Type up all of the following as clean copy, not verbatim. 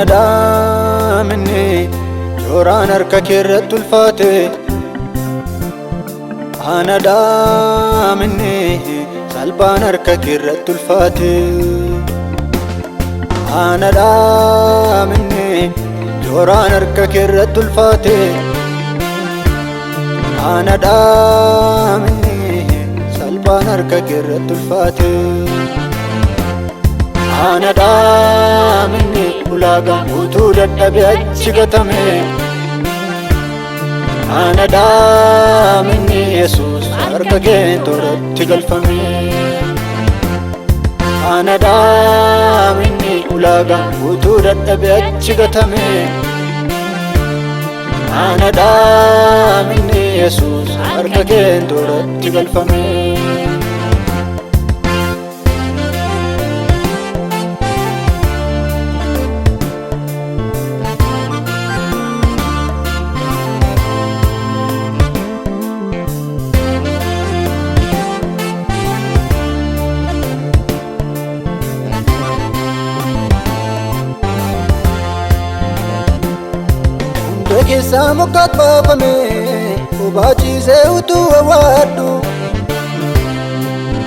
أنا دامني جوران أركك الرد الفاتح. أنا دامني سلبان أركك الرد الفاتح. أنا دامني جوران أركك الرد الفاتح. أنا دامني سلبان أركك الرد الفاتح. أنا دامني ولاقا وتود الدبيع شكتمي. أنا دامني يسوس أرككين تورد تقلفمي. أنا دامني ولاقا وتود الدبيع شكتمي. أنا دامني يسوس أرككين تورد تقلفمي. Keessa mukaat baafame hubachiisee utuu awwaadhu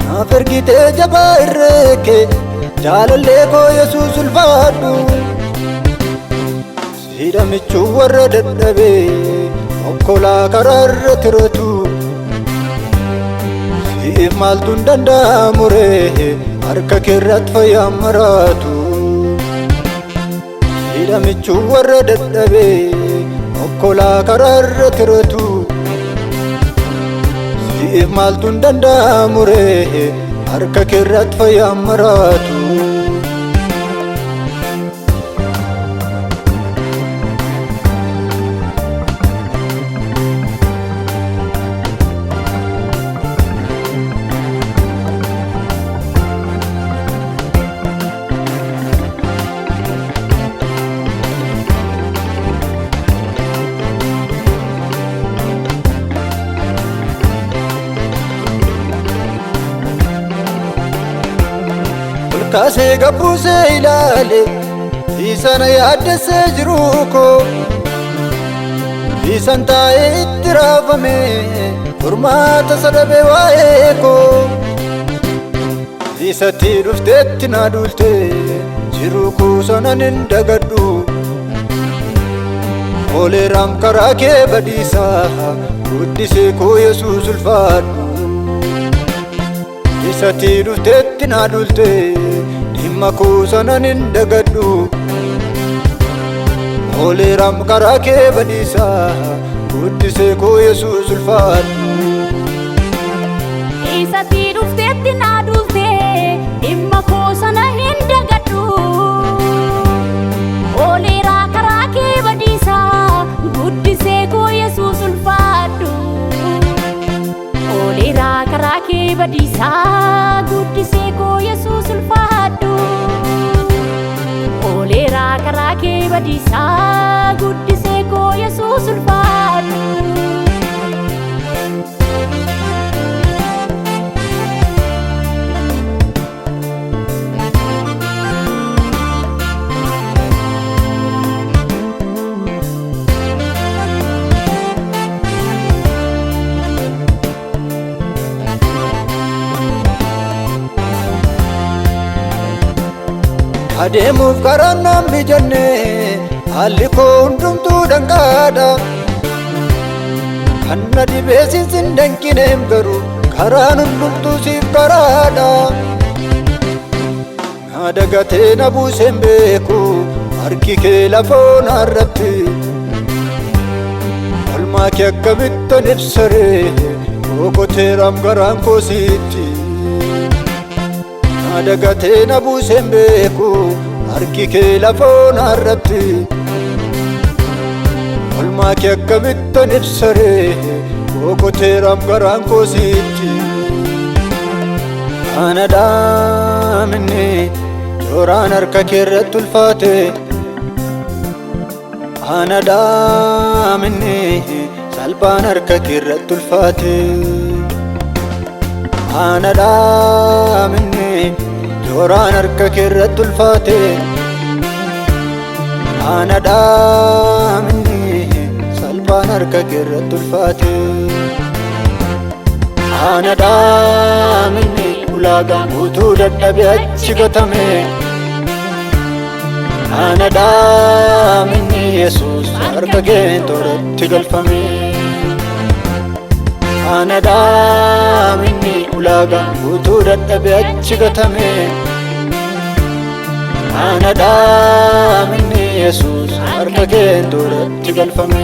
naaf ergitee jabaa irreeke jaalallee koo Yesuus ulfaadhu. Siidha michuu warra dadhabee okkolaa karaarra tiratu siif maaltu hin danda'amu ree harka keerratti fayyaan maraatu. Siidha michuu warra dadhabee okkolaa karaarra tiratu siif maaltu hin danda'amu ree harka keerratti fayyaan maraatu. Kaasee gabbuusee ilaale isana yaaddessee jiru koo isan taa'ee itti raafame furmaata sadabee waa'ee koo isatti dhufteetti naa duulte jiru koo sanan hin dagadhu ooleeraam karaa kee badiisaa guddisee koo Yesuus ulfaadhu. Isatti dhufteetti naa duulte dhimma koo sanan hin dagadhu ooleeraam karaa kee badiisaa guddisee koo Yesuus ulfaadhu. Isatti dhufteetti naa duulte dhimma koo sana hin dagadhu ooleeraa karaa kee badiisaa guddisee koo Yesuus ulfaadhu. Ooleeraa karaa kee badiisaa guddisee koo Yesuus ulfaadhu. Ooleeraa karaa kee badiisaa guddisee koo Yesuus ulfaadhu. Adeemuuf karaan naan mijanne haalli koo hundumtuu danqaadha. Kan na dhibee sin danqineem garuu karaan hundumtuu siif karaadha. Na dagatee na buuseen beeku harki kee lafoo naarratti olmaa kee akkamittan ibsaree boqoteeraam garaan koo sitti. Na dagatee na buuseen beeku harki kee lafoo naarratti olmaa kee akkamittan ibsaree boqoteeraam garaan koo sitti. Ana daaminni jooraan harka keerratti ulfaate. Ana daaminni salphaan harka keerratti ulfaate. Ana daaminni jooraan harka keerratti ulfaate. Anadhaa minni salphaan harka keerratti ulfaate. Anadhaa minni ulaagaan guutuu dadhabee achi gatame. Anadhaa minni Yesuus harka keen tooratti galfame. Anadhaa minni ulaagaan guutuu dadhabee achi gatame. Anadhaa minni Yesuus harka keen tooratti galfame.